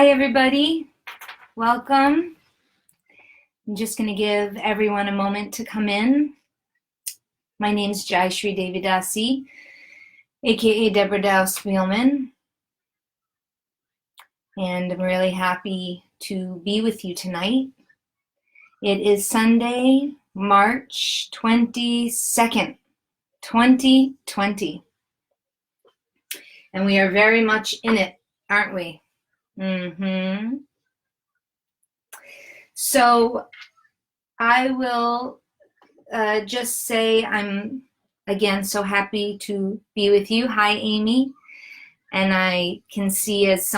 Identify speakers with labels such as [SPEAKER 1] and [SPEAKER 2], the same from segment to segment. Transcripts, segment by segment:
[SPEAKER 1] Hi, everybody. Welcome. I'm just going to give everyone a moment to come in. My name is Jayashree Devidasi, aka Deborah Dow Spielman, and I'm really happy to be with you tonight. It is Sunday, March 22nd, 2020, and we are very much in it, aren't we? So I will just say I'm, again, so happy to be with you. Hi, Amy. And I can see as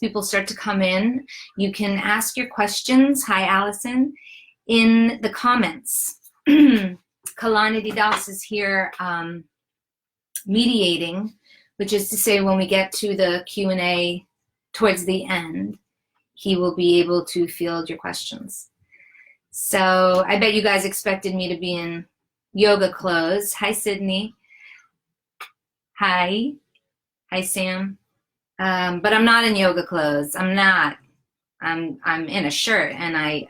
[SPEAKER 1] people start to come in, you can ask your questions, hi, Allison, in the comments. Kalanidhi Das is here mediating, which is to say when we get to the Q&A towards the end, he will be able to field your questions. So I bet you guys expected me to be in yoga clothes. Hi, Sydney. Hi. Hi, Sam. But I'm not in yoga clothes. I'm not. I'm in a shirt, and I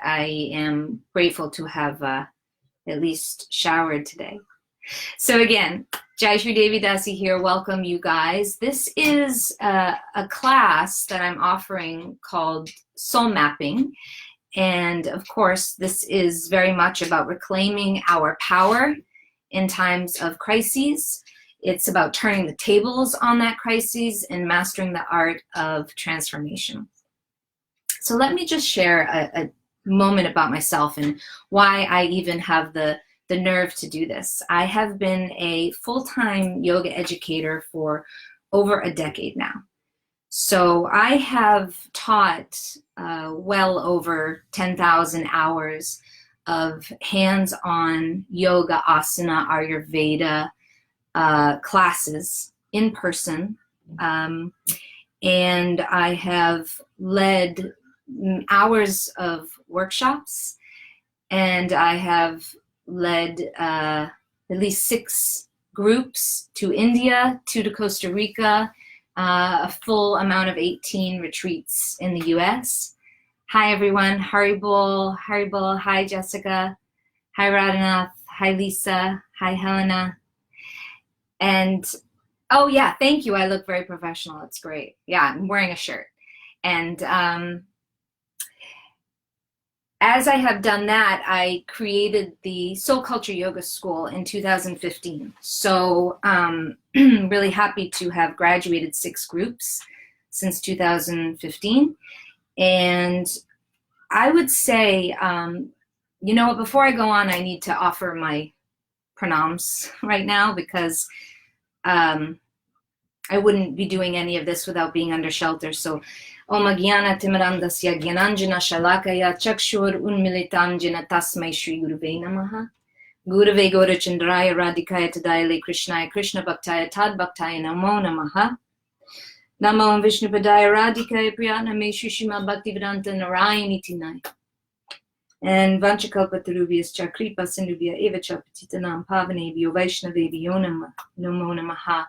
[SPEAKER 1] am grateful to have at least showered today. So again, Jayashree Devidasi here. Welcome, you guys. This is a class that I'm offering called Soul Mapping. And of course, this is very much about reclaiming our power in times of crises. It's about turning the tables on that crisis and mastering the art of transformation. So let me just share a moment about myself and why I even have the nerve to do this. I have been a full-time yoga educator for over a decade now. So I have taught well over 10,000 hours of hands-on yoga, asana, Ayurveda classes in person. And I have led hours of workshops, and I have led at least 6 groups to India, 2 to Costa Rica, a full amount of 18 retreats in the US. Hi, everyone. Haribol. Hi, Jessica. Hi, Radhanath. Hi, Lisa. Hi, Helena. And, oh, yeah, thank you. I look very professional. It's great. Yeah, I'm wearing a shirt. And as I have done that, I created the Soul Culture Yoga School in 2015. So really happy to have graduated 6 groups since 2015. And I would say, you know what, before I go on, I need to offer my pranams right now, because I wouldn't be doing any of this without being under shelter. So Om Gyana Timirandasya Gyananjana Shalakaya Chakshur Unmilitanjana Tasmai Shri Guruve Namaha. Guruve Gaura Chandraya Radhikaya Tadayale Krishnaya Krishna Bhaktaya Tad Bhaktaya Namo Namaha. Namo Om Vishnu Padaya Radhikaya Priyatna Me Shushima Bhaktivedanta Narayani Tinai. And Vanchakalpatarubhyas Chakripa Sindhubhya Evacha Patitanam Pavanebhyo Vaishnavebhyo Namo Namaha.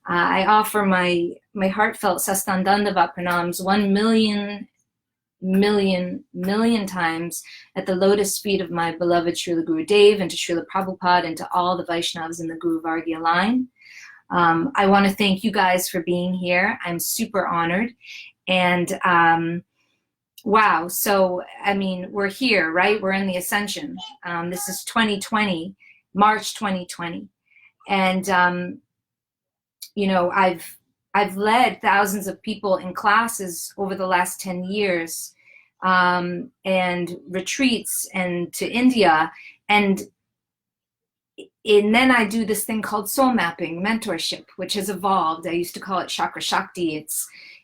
[SPEAKER 1] I offer my heartfelt Sastandandavat pranams 1,000,000,000,000 times at the lotus feet of my beloved Srila Gurudev, and to Srila Prabhupada, and to all the Vaishnavas in the Guru Vargya line. I want to thank you guys for being here. I'm super honored. And wow, so I mean, we're here, right? We're in the ascension. This is 2020, March 2020. And you know, I've led thousands of people in classes over the last 10 years, and retreats, and to India, and then I do this thing called soul mapping mentorship, which has evolved. I used to call it Chakra Shakti.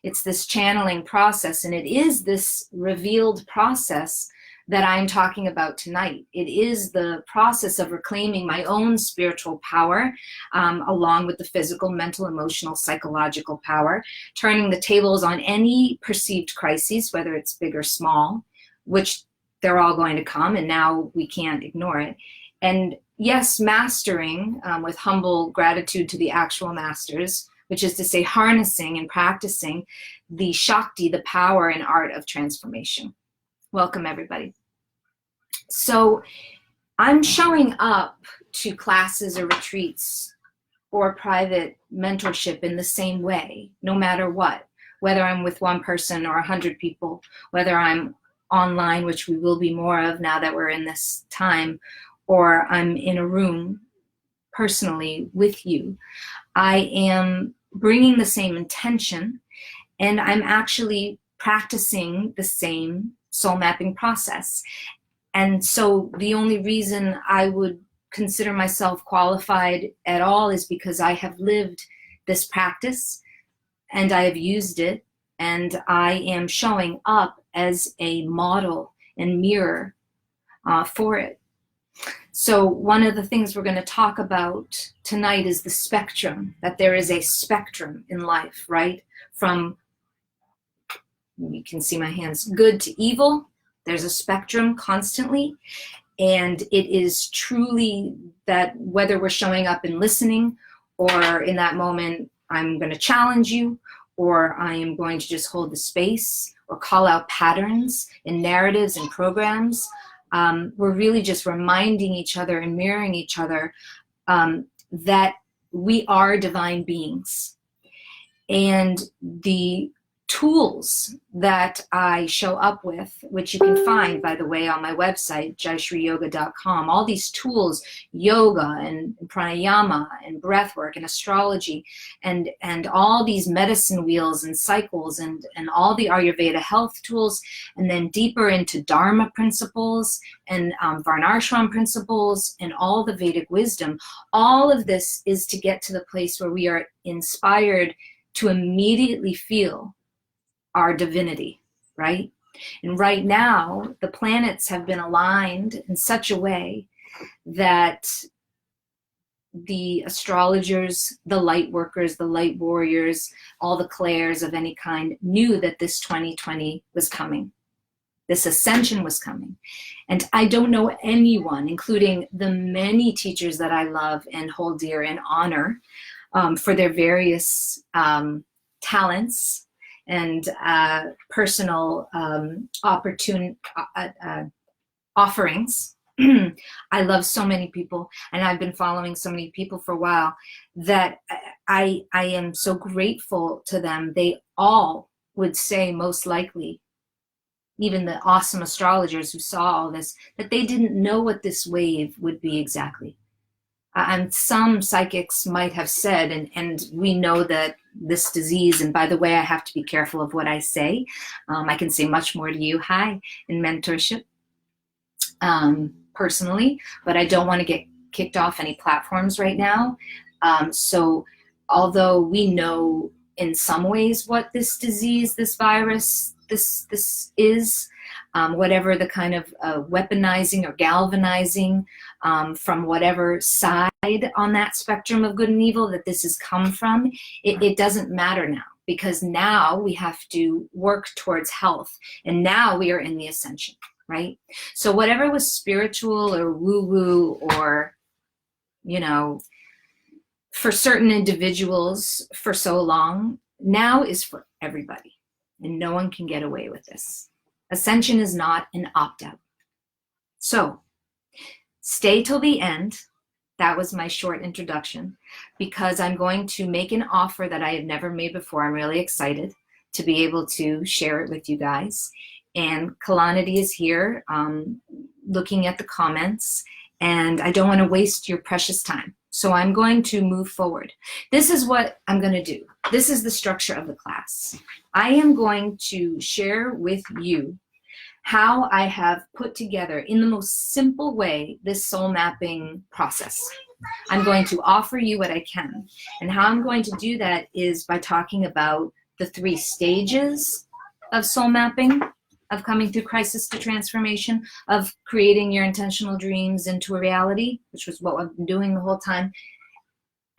[SPEAKER 1] It's this channeling process, and it is this revealed process that I'm talking about tonight. It is the process of reclaiming my own spiritual power, along with the physical, mental, emotional, psychological power, turning the tables on any perceived crises, whether it's big or small, which they're all going to come, and now we can't ignore it. And yes, mastering with humble gratitude to the actual masters, which is to say harnessing and practicing the Shakti, the power and art of transformation. Welcome, everybody. So I'm showing up to classes or retreats or private mentorship in the same way, no matter what, whether I'm with one person or 100 people, whether I'm online, which we will be more of now that we're in this time, or I'm in a room personally with you. I am bringing the same intention, and I'm actually practicing the same soul mapping process. And so the only reason I would consider myself qualified at all is because I have lived this practice and I have used it, and I am showing up as a model and mirror for it. So one of the things we're going to talk about tonight is the spectrum, that there is a spectrum in life, right? From, you can see my hands, good to evil. There's a spectrum constantly. And it is truly that whether we're showing up and listening, or in that moment, I'm going to challenge you, or I am going to just hold the space or call out patterns in narratives and programs. We're really just reminding each other and mirroring each other that we are divine beings. And the tools that I show up with, which you can find, by the way, on my website, jayshriyoga.com, all these tools, yoga and pranayama and breathwork and astrology and all these medicine wheels and cycles and all the Ayurveda health tools, and then deeper into Dharma principles and Varnashram principles and all the Vedic wisdom. All of this is to get to the place where we are inspired to immediately feel our divinity, right? And right now, the planets have been aligned in such a way that the astrologers, the light workers, the light warriors, all the clairs of any kind knew that this 2020 was coming. This ascension was coming. And I don't know anyone, including the many teachers that I love and hold dear and honor for their various talents and personal offerings. I love so many people, and I've been following so many people for a while, that I am so grateful to them. They all would say, most likely, even the awesome astrologers who saw all this, that they didn't know what this wave would be exactly. And some psychics might have said, and we know that this disease, and by the way, I have to be careful of what I say. I can say much more to you, hi, in mentorship, personally, but I don't want to get kicked off any platforms right now. So although we know in some ways what this disease, this virus, this is, whatever the kind of weaponizing or galvanizing from whatever side on that spectrum of good and evil that this has come from, it doesn't matter now, because now we have to work towards health, and now we are in the ascension, right? So whatever was spiritual or woo-woo or, you know, for certain individuals for so long, now is for everybody, and no one can get away with this. Ascension is not an opt-out. So stay till the end. That was my short introduction, because I'm going to make an offer that I have never made before. I'm really excited to be able to share it with you guys. And Kalanidhi is here looking at the comments, and I don't want to waste your precious time. So I'm going to move forward. This is what I'm going to do. This is the structure of the class. I am going to share with you how I have put together, in the most simple way, this soul mapping process. I'm going to offer you what I can. And how I'm going to do that is by talking about the 3 stages of soul mapping, of coming through crisis to transformation, of creating your intentional dreams into a reality, which was what I've been doing the whole time,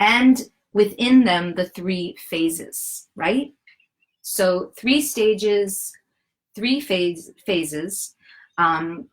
[SPEAKER 1] and within them, the 3 phases, right? So 3 stages, 3 phases, and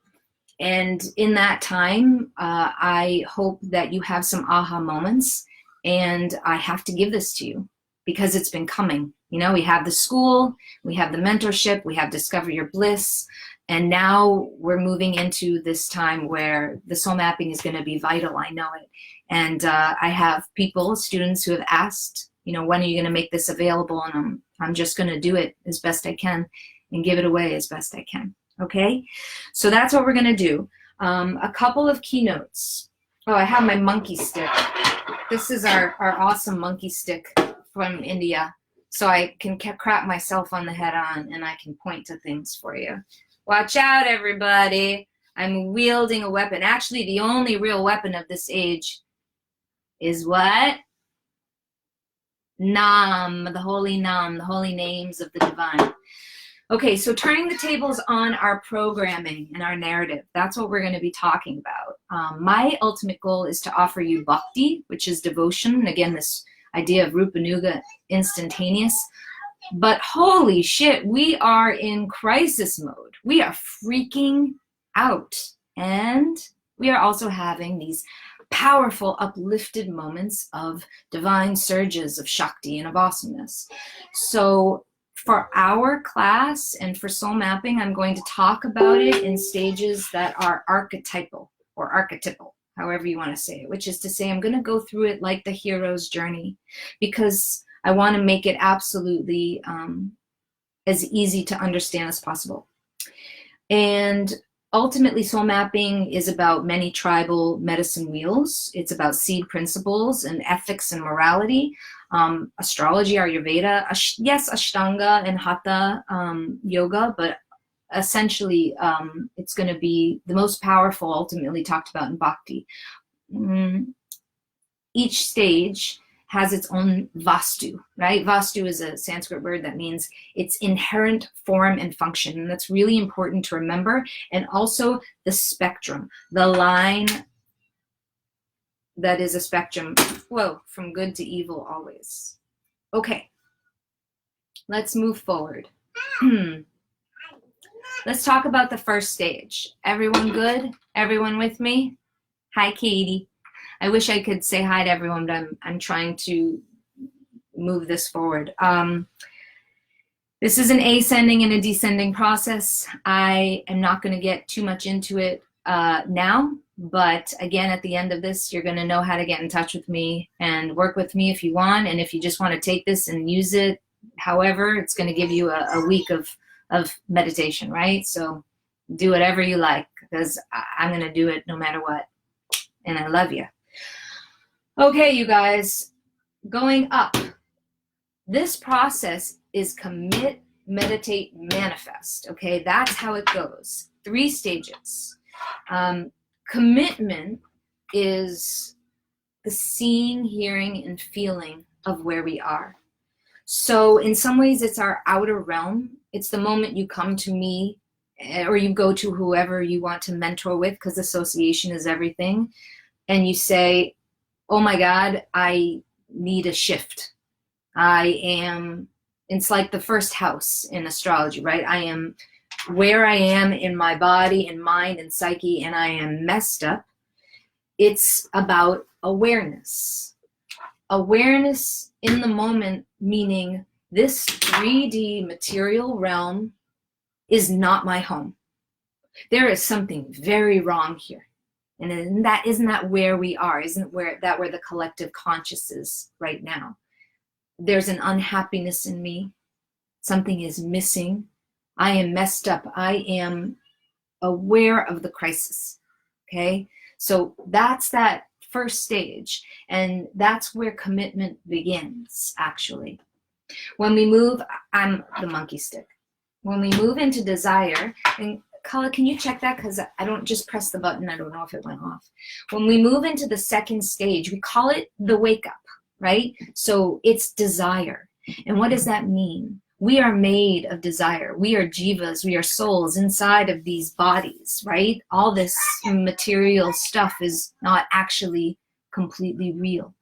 [SPEAKER 1] in that time, I hope that you have some aha moments, and I have to give this to you because it's been coming. You know, we have the school, we have the mentorship, we have Discover Your Bliss, and now we're moving into this time where the soul mapping is going to be vital. I know it. And I have people, students who have asked, you know, when are you going to make this available? And I'm just going to do it as best I can and give it away as best I can. Okay? So that's what we're going to do. A couple of keynotes. Oh, I have my monkey stick. This is our awesome monkey stick from India. So I can crap myself on the head on and I can point to things for you. Watch out, everybody. I'm wielding a weapon. Actually, the only real weapon of this age is what? Nam, the holy Nam, the holy names of the divine. Okay, so turning the tables on our programming and our narrative. That's what we're going to be talking about. My ultimate goal is to offer you bhakti, which is devotion. And again, this idea of Rupanuga, instantaneous. But holy shit, we are in crisis mode. We are freaking out. And we are also having these powerful, uplifted moments of divine surges of Shakti and of awesomeness. So for our class and for soul mapping, I'm going to talk about it in stages that are archetypal or archetypal, however you want to say it, which is to say I'm going to go through it like the hero's journey because I want to make it absolutely as easy to understand as possible. And ultimately, soul mapping is about many tribal medicine wheels. It's about seed principles and ethics and morality. Astrology, Ayurveda, yes, Ashtanga and Hatha yoga, but essentially it's going to be the most powerful, ultimately talked about in Bhakti. Each stage has its own vastu, right? Vastu is a Sanskrit word that means its inherent form and function, and that's really important to remember. And also the spectrum, the line that is a spectrum, whoa, from good to evil always. Okay, let's move forward. Let's talk about the first stage. Everyone good? Everyone with me? Hi, Katie. I wish I could say hi to everyone, but I'm trying to move this forward. This is an ascending and a descending process. I am not going to get too much into it now, but again, at the end of this, you're going to know how to get in touch with me and work with me if you want. And if you just want to take this and use it, however, it's going to give you a week of meditation, right? So do whatever you like, because I'm going to do it no matter what. And I love you. Okay, you guys, going up. This process is commit, meditate, manifest. Okay, that's how it goes. 3 stages. Commitment is the seeing, hearing, and feeling of where we are. So in some ways, it's our outer realm. It's the moment you come to me or you go to whoever you want to mentor with, because association is everything. And you say, oh my God, I need a shift. It's like the first house in astrology, right? I am where I am in my body and mind and psyche, and I am messed up. It's about awareness. Awareness in the moment, meaning this 3D material realm is not my home. There is something very wrong here. And isn't that where we are? Isn't that where the collective conscious is right now? There's an unhappiness in me. Something is missing. I am messed up. I am aware of the crisis. Okay? So that's that first stage. And that's where commitment begins, actually. When we move, I'm the monkey stick. When we move into desire, and Kala, can you check that? Because I don't just press the button. I don't know if it went off. When we move into the second stage, we call it the wake up, right? So it's desire. And what does that mean? We are made of desire. We are jivas. We are souls inside of these bodies, right? All this material stuff is not actually completely real.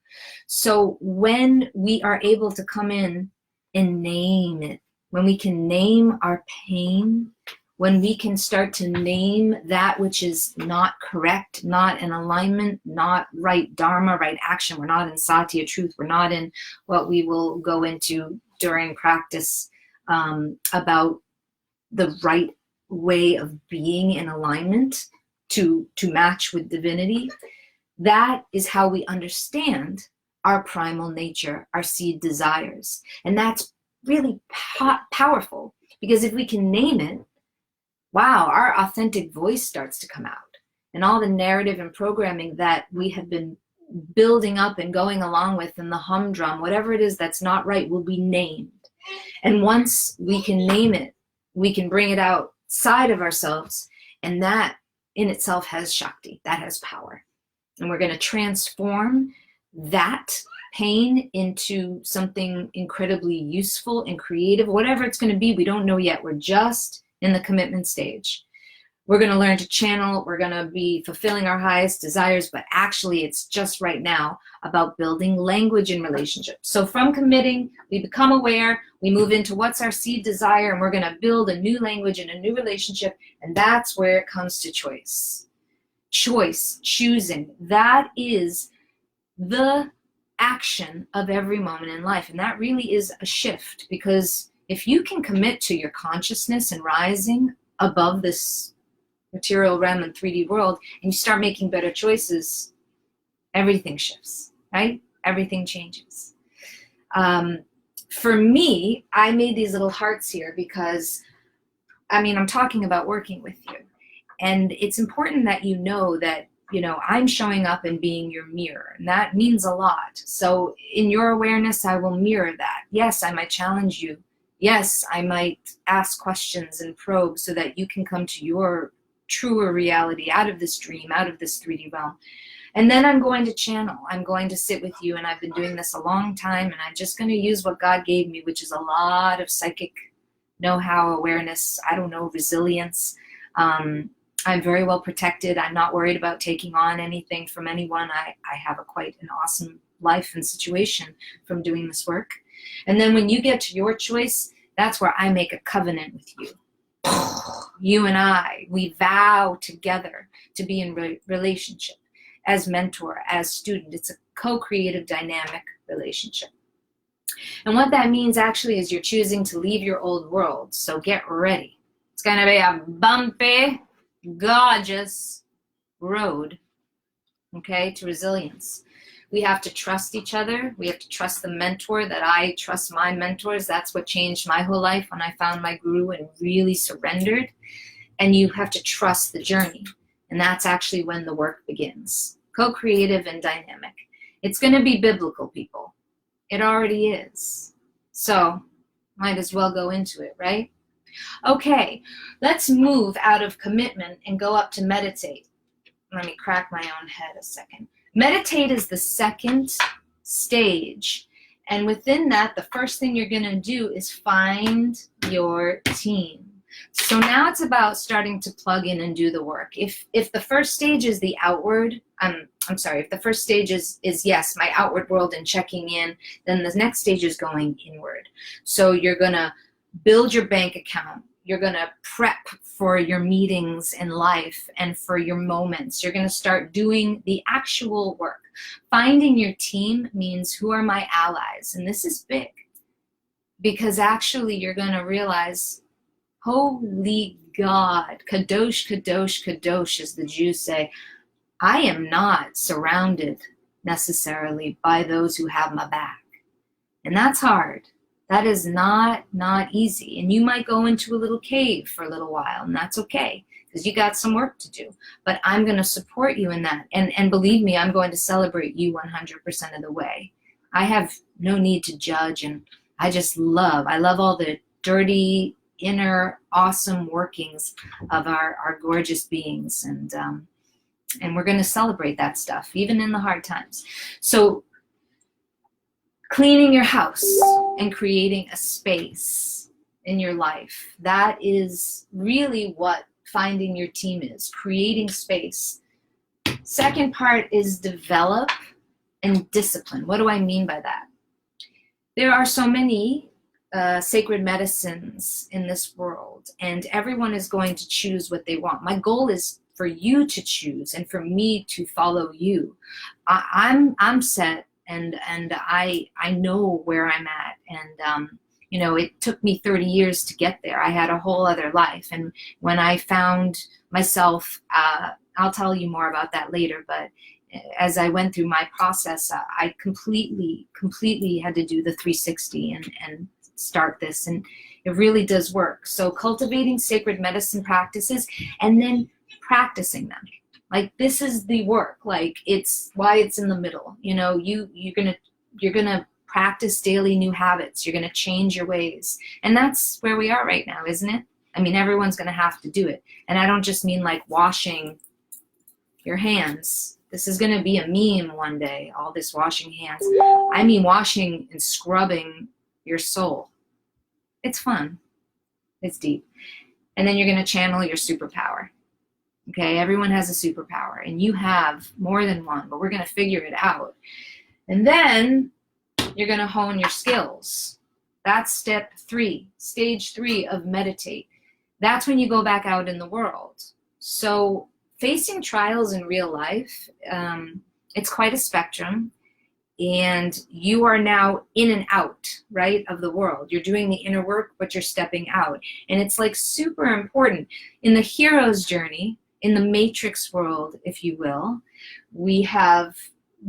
[SPEAKER 1] So when we are able to come in and name it, when we can name our pain, when we can start to name that which is not correct, not in alignment, not right dharma, right action. We're not in satya, truth. We're not in what we will go into during practice about the right way of being in alignment to match with divinity. That is how we understand our primal nature, our seed desires. And that's really powerful, because if we can name it, wow, our authentic voice starts to come out. And all the narrative and programming that we have been building up and going along with in the humdrum, whatever it is that's not right, will be named. And once we can name it, we can bring it outside of ourselves. And that in itself has Shakti, that has power. And we're going to transform that pain into something incredibly useful and creative, whatever it's going to be. We don't know yet. We're just in the commitment stage. We're going to learn to channel. We're going to be fulfilling our highest desires, but actually it's just right now about building language in relationships. So from committing, we become aware, we move into what's our seed desire, and we're going to build a new language and a new relationship. And that's where it comes to choice. Choice, choosing, that is the action of every moment in life. And that really is a shift, because if you can commit to your consciousness and rising above this material realm and 3D world, and you start making better choices, everything shifts, right? Everything changes. For me, I made these little hearts here because, I'm talking about working with you. And it's important that you know that, I'm showing up and being your mirror, and that means a lot. So in your awareness, I will mirror that. Yes, I might challenge you. Yes, I might ask questions and probe so that you can come to your truer reality out of this dream, out of this 3D realm. And then I'm going to channel. I'm going to sit with you, and I've been doing this a long time, and I'm just going to use what God gave me, which is a lot of psychic know-how, awareness, resilience. I'm very well protected. I'm not worried about taking on anything from anyone. I have quite an awesome life and situation from doing this work. And then when you get to your choice, that's where I make a covenant with you. You and I, we vow together to be in relationship as mentor, as student. It's a co-creative dynamic relationship. And what that means actually is you're choosing to leave your old world. So get ready. It's going to be a bumpy, gorgeous road, okay, to resilience. We have to trust each other. We have to trust the mentor, that I trust my mentors. That's what changed my whole life when I found my guru and really surrendered. And you have to trust the journey. And that's actually when the work begins. Co-creative and dynamic. It's going to be biblical, people. It already is. So might as well go into it, right? Okay, let's move out of commitment and go up to meditate. Let me crack my own head a second. Meditate is the second stage. And within that, the first thing you're going to do is find your team. So now it's about starting to plug in and do the work. If the first stage is the outward, if the first stage is yes, my outward world and checking in, then the next stage is going inward. So you're going to build your bank account. You're going to prep for your meetings in life and for your moments. You're going to start doing the actual work. Finding your team means, who are my allies? And this is big, because actually you're going to realize, holy God, kadosh, kadosh, kadosh, as the Jews say, I am not surrounded necessarily by those who have my back. And that's hard. That is not easy. And you might go into a little cave for a little while, and that's okay, because you got some work to do. But I'm going to support you in that. And believe me, I'm going to celebrate you 100% of the way. I have no need to judge, and I love all the dirty, inner, awesome workings of our gorgeous beings. And we're going to celebrate that stuff, even in the hard times. So cleaning your house and creating a space in your life, that is really what finding your team is, creating space. Second part is develop and discipline. What do I mean by that? There are so many sacred medicines in this world, and everyone is going to choose what they want. My goal is for you to choose and for me to follow you. I'm set, and I know where I'm at, and you know, it took me 30 years to get there. I had a whole other life, and when I found myself, I'll tell you more about that later, but as I went through my process, I completely had to do the 360 and start this, and it really does work. So cultivating sacred medicine practices and then practicing them. Like, this is the work. Like, it's why it's in the middle. You know, you're gonna practice daily new habits. You're gonna change your ways. And that's where we are right now, isn't it? I mean, everyone's gonna have to do it. And I don't just mean like washing your hands. This is gonna be a meme one day, all this washing hands. I mean washing and scrubbing your soul. It's fun. It's deep. And then you're gonna channel your superpower. Okay, everyone has a superpower, and you have more than one, but we're gonna figure it out. And then you're gonna hone your skills. That's step 3, stage 3 of meditate. That's when you go back out in the world. So facing trials in real life, it's quite a spectrum, and you are now in and out, right, of the world. You're doing the inner work, but you're stepping out. And it's like super important. In the hero's journey, in the matrix world, if you will, we have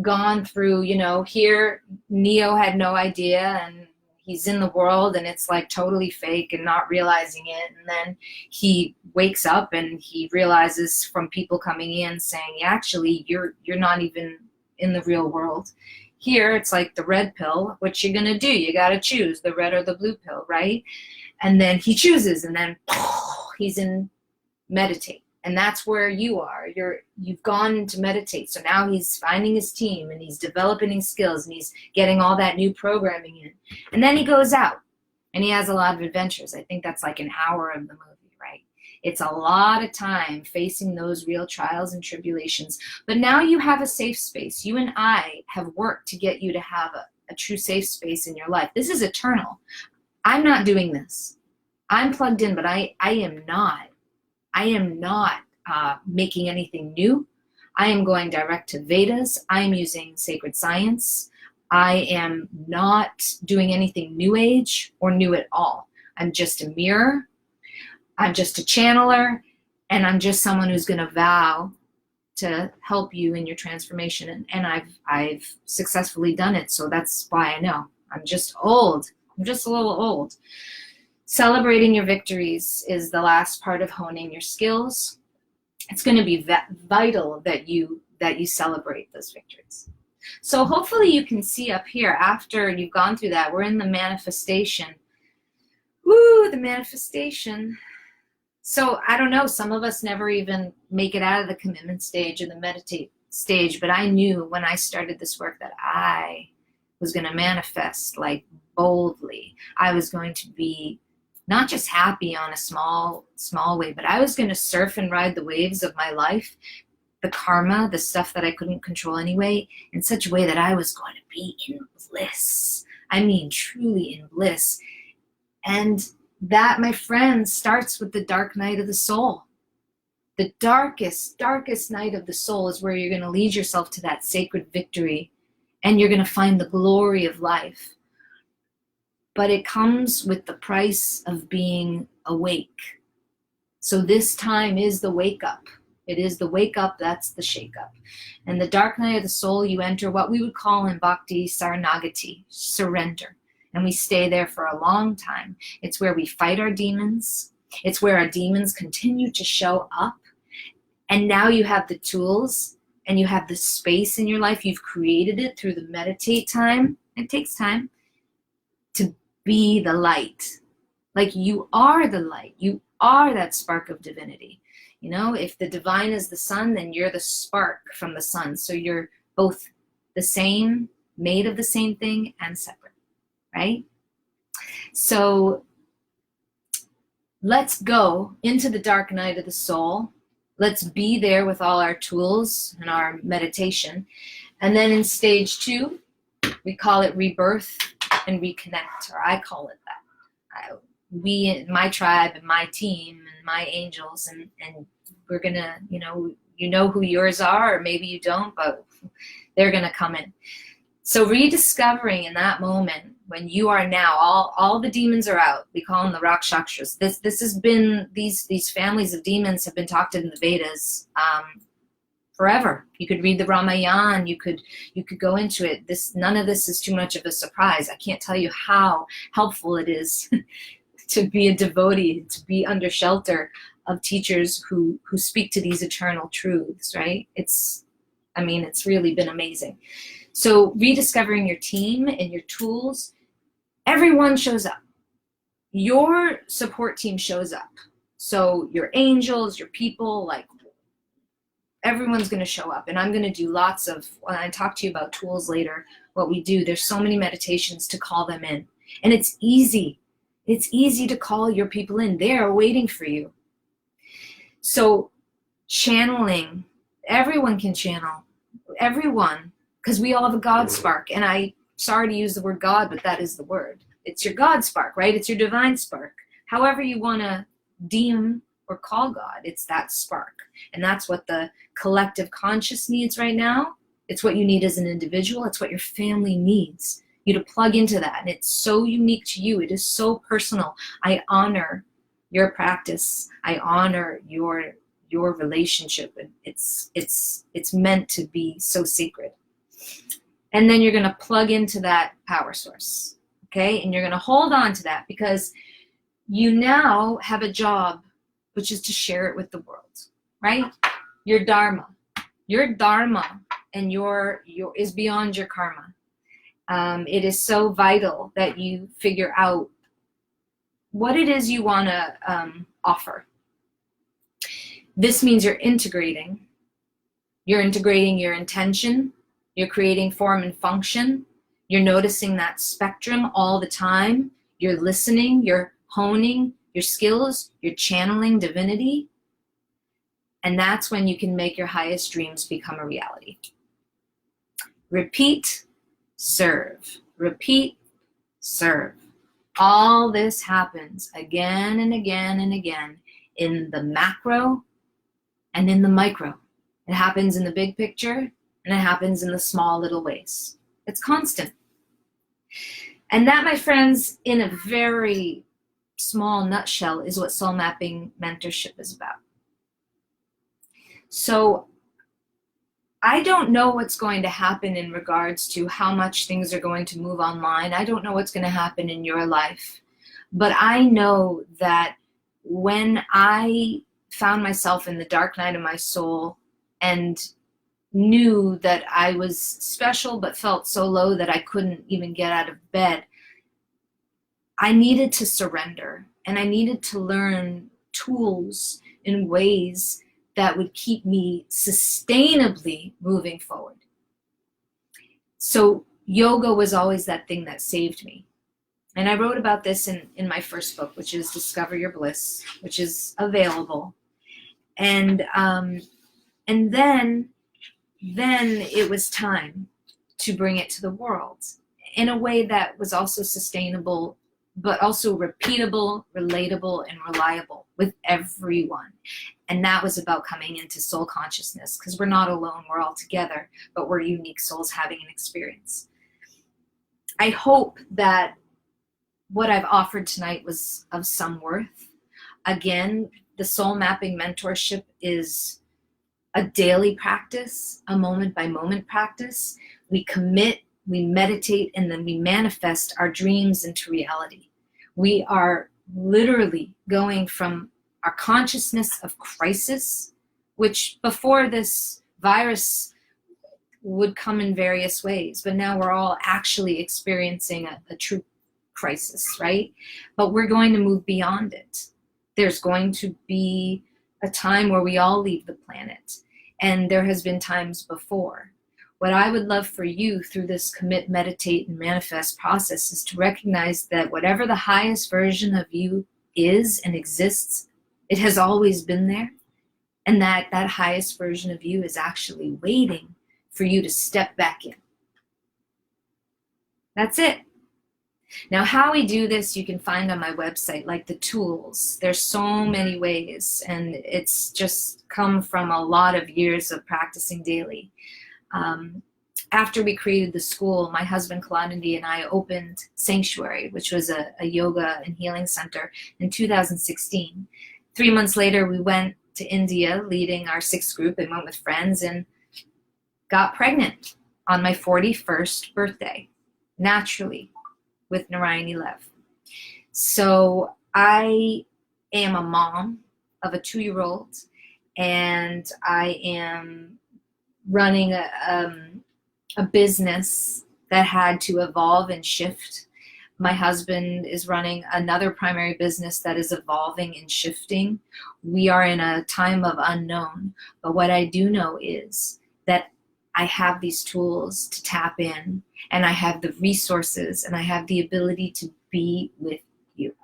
[SPEAKER 1] gone through, you know, here Neo had no idea, and he's in the world, and it's like totally fake and not realizing it. And then he wakes up and he realizes from people coming in saying, actually, you're not even in the real world. Here, it's like the red pill. What you gonna do? You gotta choose the red or the blue pill, right? And then he chooses, and then he's in meditate. And that's where you are. You've gone to meditate. So now he's finding his team, and he's developing his skills, and he's getting all that new programming in. And then he goes out, and he has a lot of adventures. I think that's like an hour of the movie, right? It's a lot of time facing those real trials and tribulations. But now you have a safe space. You and I have worked to get you to have a true safe space in your life. This is eternal. I'm not doing this. I'm plugged in, but I am not making anything new. I am going direct to Vedas. I am using sacred science. I am not doing anything new age or new at all. I'm just a mirror. I'm just a channeler. And I'm just someone who's going to vow to help you in your transformation. And I've successfully done it. So that's why I know. I'm just old. I'm just a little old. Celebrating your victories is the last part of honing your skills. It's going to be vital that you celebrate those victories. So hopefully you can see up here, after you've gone through that, we're in the manifestation. Woo, the manifestation. So I don't know, some of us never even make it out of the commitment stage or the meditate stage, but I knew when I started this work that I was going to manifest, like, boldly. I was going to be not just happy on a small way, but I was going to surf and ride the waves of my life, the karma, the stuff that I couldn't control anyway, in such a way that I was going to be in bliss. I mean, truly in bliss. And that, my friends, starts with the dark night of the soul. The darkest night of the soul is where you're going to lead yourself to that sacred victory, and you're going to find the glory of life. But it comes with the price of being awake. So this time is the wake up. It is the wake up, that's the shake up. And the dark night of the soul, you enter what we would call in Bhakti Saranagati, surrender. And we stay there for a long time. It's where we fight our demons. It's where our demons continue to show up. And now you have the tools and you have the space in your life. You've created it through the meditate time. It takes time to be the light. Like, you are the light. You are that spark of divinity. You know, if the divine is the sun, then you're the spark from the sun. So you're both the same, made of the same thing, and separate, right? So let's go into the dark night of the soul. Let's be there with all our tools and our meditation. And then in stage 2, we call it rebirth and reconnect, or I call it that. my tribe and my team and my angels, and we're gonna, you know who yours are, or maybe you don't, but they're gonna come in. So rediscovering in that moment when you are now, all the demons are out. We call them the Rakshasas. This has been, these families of demons have been talked in the Vedas forever. You could read the Ramayana, you could go into it. None of this is too much of a surprise. I can't tell you how helpful it is to be a devotee, to be under shelter of teachers who speak to these eternal truths, right? It's really been amazing. So rediscovering your team and your tools, everyone shows up. Your support team shows up. So your angels, your people, like everyone's going to show up. And I'm going to do lots of, when I talk to you about tools later, what we do, there's so many meditations to call them in. And it's easy. It's easy to call your people in. They are waiting for you. So channeling, everyone can channel. Everyone. Because we all have a God spark. And I'm sorry to use the word God, but that is the word. It's your God spark, right? It's your divine spark. However you want to deem or call God, it's that spark. And that's what the collective conscious needs right now. It's what you need as an individual. It's what your family needs. You to plug into that. And it's so unique to you. It is so personal. I honor your practice. I honor your relationship. And it's meant to be so sacred. And then you're going to plug into that power source, okay? And you're going to hold on to that because you now have a job, which is to share it with the world, right? Your dharma and your is beyond your karma. It is so vital that you figure out what it is you want to offer. This means you're integrating your intention. You're creating form and function. You're noticing that spectrum all the time. You're listening. You're honing your skills. You're channeling divinity. And that's when you can make your highest dreams become a reality. Repeat, serve. Repeat, serve. All this happens again and again and again in the macro and in the micro. It happens in the big picture. And it happens in the small little ways. It's constant. And that, my friends, in a very small nutshell, is what soul mapping mentorship is about. So I don't know what's going to happen in regards to how much things are going to move online. I don't know what's going to happen in your life. But I know that when I found myself in the dark night of my soul and knew that I was special but felt so low that I couldn't even get out of bed, I needed to surrender, and I needed to learn tools in ways that would keep me sustainably moving forward. So yoga was always that thing that saved me. And I wrote about this in my first book, which is Discover Your Bliss, which is available. And then it was time to bring it to the world in a way that was also sustainable, but also repeatable, relatable, and reliable with everyone. And that was about coming into soul consciousness, because we're not alone, we're all together, but we're unique souls having an experience. I hope that what I've offered tonight was of some worth. Again, the soul mapping mentorship is a daily practice, a moment by moment practice. We commit, we meditate, and then we manifest our dreams into reality. We are literally going from our consciousness of crisis, which before this virus would come in various ways, but now we're all actually experiencing a true crisis, right? But we're going to move beyond it. There's going to be a time where we all leave the planet. And there has been times before. What I would love for you through this commit, meditate, and manifest process is to recognize that whatever the highest version of you is and exists, it has always been there. And that highest version of you is actually waiting for you to step back in. That's it. Now, how we do this, you can find on my website, like the tools. There's so many ways, and it's just come from a lot of years of practicing daily. After we created the school, my husband Kalanandi and I opened Sanctuary, which was a yoga and healing center, in 2016. 3 months later, we went to India leading our 6th group and went with friends and got pregnant on my 41st birthday, naturally, with Narayani Lev. So I am a mom of a 2-year-old, and I am running a business that had to evolve and shift. My husband is running another primary business that is evolving and shifting. We are in a time of unknown, but what I do know is that I have these tools to tap in, and I have the resources, and I have the ability to be with you.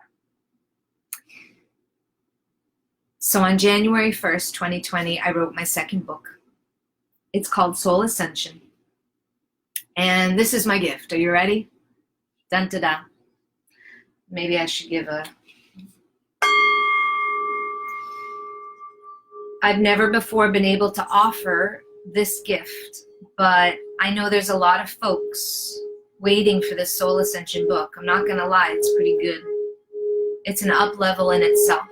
[SPEAKER 1] So on January 1st, 2020, I wrote my 2nd book. It's called Soul Ascension. And this is my gift. Are you ready? Dun da da. Maybe I should give a... I've never before been able to offer this gift, but I know there's a lot of folks waiting for this Soul Ascension book. I'm not gonna lie, it's pretty good. It's an up level in itself.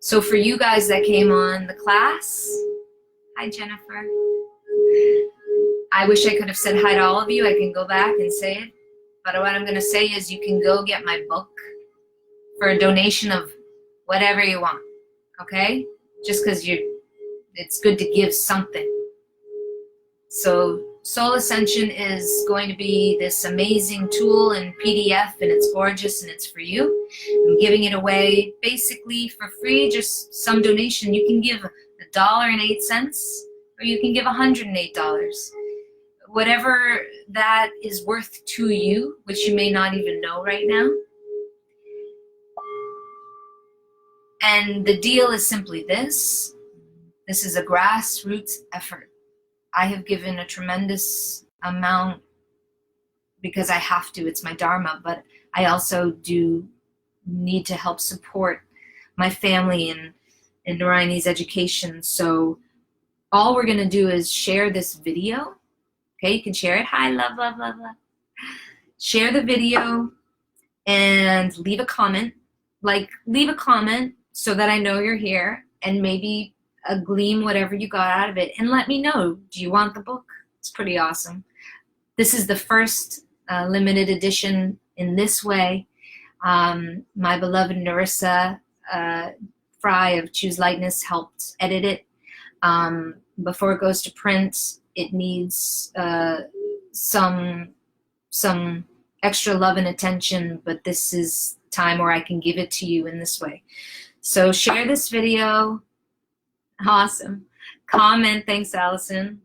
[SPEAKER 1] So for you guys that came on the class, hi Jennifer. I wish I could have said hi to all of you. I can go back and say it, but what I'm gonna say is you can go get my book for a donation of whatever you want, okay? Just because it's good to give something. So Soul Ascension is going to be this amazing tool in PDF, and it's gorgeous and it's for you. I'm giving it away basically for free, just some donation. You can give $1.08 or you can give $108. Whatever that is worth to you, which you may not even know right now. And the deal is simply this. This is a grassroots effort. I have given a tremendous amount because I have to, it's my dharma, but I also do need to help support my family and Narayani's education. So all we're gonna do is share this video. Okay, you can share it. Hi, love, love, love, love. Share the video and leave a comment. Like, leave a comment so that I know you're here, and maybe a gleam whatever you got out of it, and let me know, do you want the book? It's pretty awesome. This is the first limited edition in this way. My beloved Narissa Fry of Choose Lightness helped edit it. Before it goes to print, it needs some extra love and attention, but this is time where I can give it to you in this way. So share this video. Awesome. Comment. Thanks, Allison.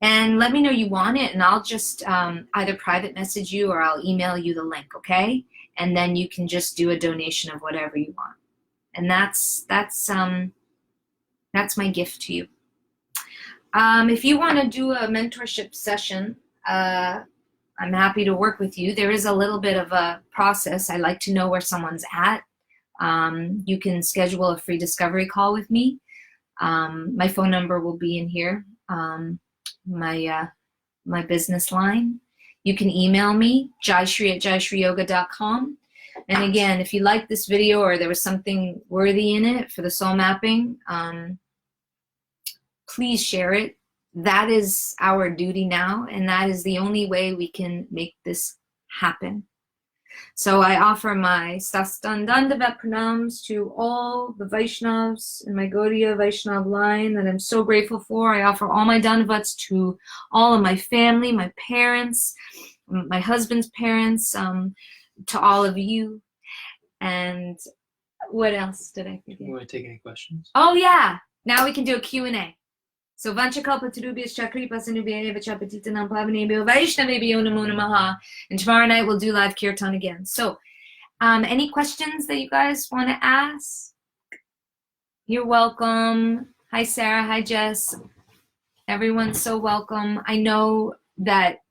[SPEAKER 1] And let me know you want it, and I'll just either private message you or I'll email you the link, okay? And then you can just do a donation of whatever you want. And that's my gift to you. If you want to do a mentorship session, I'm happy to work with you. There is a little bit of a process. I like to know where someone's at. You can schedule a free discovery call with me. My phone number will be in here, my business line. You can email me, jayashree@jayashreeyoga.com. And again, if you like this video or there was something worthy in it for the soul mapping, please share it. That is our duty now, and that is the only way we can make this happen. So I offer my Sastandandavat pranams to all the Vaishnavas in my Gaudiya Vaishnav line that I'm so grateful for. I offer all my Dandavats to all of my family, my parents, my husband's parents, to all of you. And what else did I forget?
[SPEAKER 2] You want to take any questions?
[SPEAKER 1] Oh yeah, now we can do a Q&A. So Vanchakalpatarubhyas Chakripasanubhyaya Vachapatitanam Pavanebhyo Vaishnavebhyo Namo Namaha. And tomorrow night we'll do live kirtan again. So any questions that you guys want to ask? You're welcome. Hi Sarah, hi Jess. Everyone's so welcome. I know that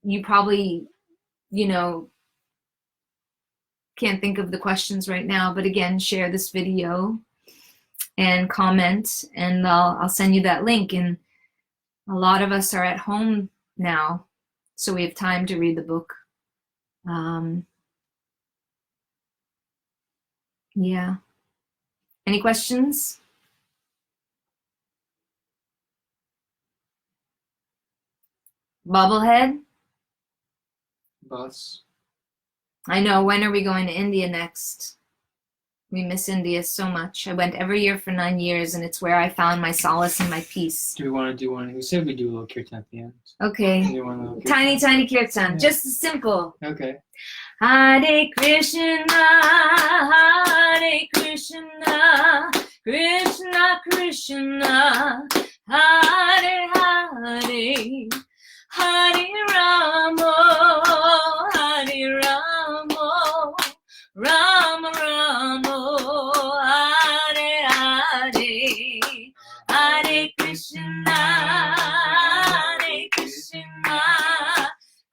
[SPEAKER 1] you probably you know, can't think of the questions right now, but again, share this video and comment, and I'll send you that link. And a lot of us are at home now, so we have time to read the book. Yeah. Any questions? Bobblehead?
[SPEAKER 2] Bus.
[SPEAKER 1] I know. When are we going to India next? We miss India so much. I went every year for 9 years, and it's where I found my solace and my peace.
[SPEAKER 2] Do we want to do one? We said we do a little kirtan at the end.
[SPEAKER 1] Okay. Tiny, tiny kirtan. Yeah. Just simple.
[SPEAKER 2] Okay.
[SPEAKER 1] Hare Krishna, Hare Krishna, Krishna Krishna, Hare Hare, Hare Rama, Hare Rama, Rama Rama, Hare Hare, Hare Krishna, Hare Krishna,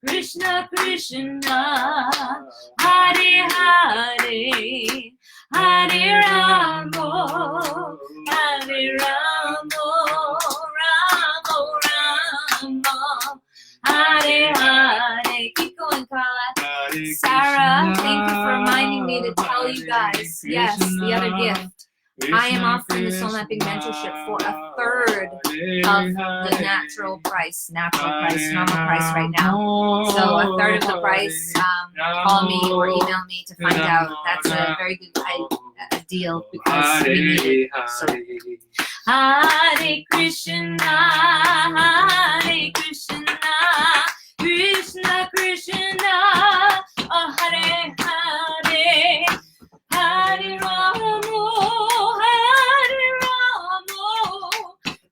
[SPEAKER 1] Krishna Krishna, Hare Hare, Hare Rama, Hare Rama, Rama Rama, Hare Hare. Keep going, Carla. Sarah, thank you for reminding me to tell you guys. Yes, the other gift. I am offering the Soul Mapping Mentorship for a third of the natural price, normal price right now. So a third of the price. Call me or email me to find out. That's a very good deal because we need it. So, Hare Krishna, Hare Krishna, Krishna Krishna, oh Hare Hare, Hare Rama, Hare Rama,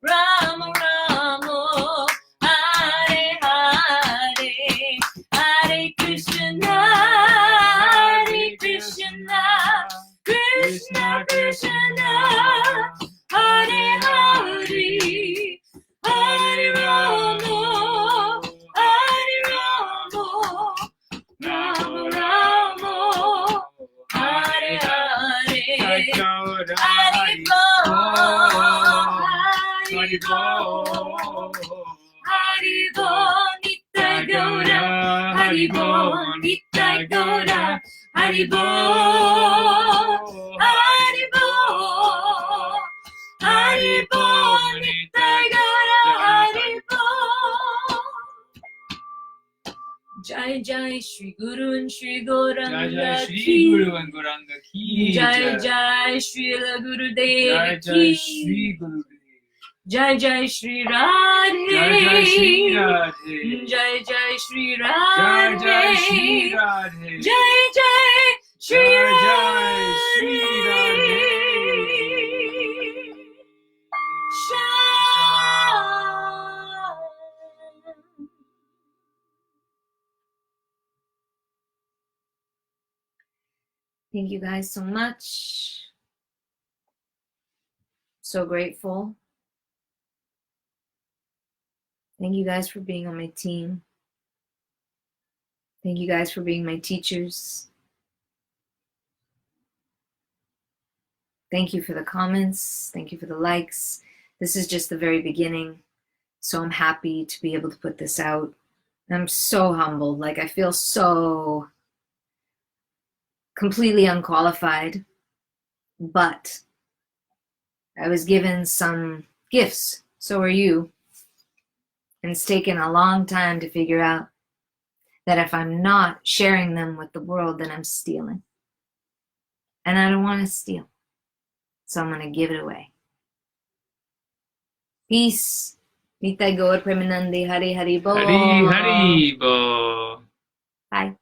[SPEAKER 1] Rama Rama, Hare Hare, Hare Krishna, Hare Krishna, Krishna Krishna, Hare Hare, Hare Rama, Hare Rama, Rama Rama, Hare Hare, Hare Bo, Hare Bo, Nitai Gaura, Hare Bo, Nitai Gaura, Hare Bo, Hare Bo, Hare Bo, Nitai Gaura, Hare Bo. Jai Jai Shri Guru and Shri Gauranga
[SPEAKER 2] Jai Shri
[SPEAKER 1] Ki.
[SPEAKER 2] Guru and Gauranga Ki.
[SPEAKER 1] Jai Jai Shri Guru
[SPEAKER 2] Jai
[SPEAKER 1] Dev
[SPEAKER 2] Jai
[SPEAKER 1] Ki.
[SPEAKER 2] Shri Guru.
[SPEAKER 1] Jai Jai Shri Radhe.
[SPEAKER 2] Jai Jai Shri Radhe.
[SPEAKER 1] Jai Jai Shri
[SPEAKER 2] Jai
[SPEAKER 1] Radhe.
[SPEAKER 2] Jai Shri Radhe.
[SPEAKER 1] Jai Jai Shri
[SPEAKER 2] Jai Jai Shri Radhe.
[SPEAKER 1] Thank you guys so much. So grateful. Thank you guys for being on my team. Thank you guys for being my teachers. Thank you for the comments. Thank you for the likes. This is just the very beginning. So I'm happy to be able to put this out. I'm so humbled. Like, I feel so completely unqualified, but I was given some gifts. So are you. And it's taken a long time to figure out that if I'm not sharing them with the world, then I'm stealing. And I don't want to steal. So I'm going to give it away. Peace. Nitai Gaur Premanande Hari Hari Bo.
[SPEAKER 2] Hari Hari Bo.
[SPEAKER 1] Bye.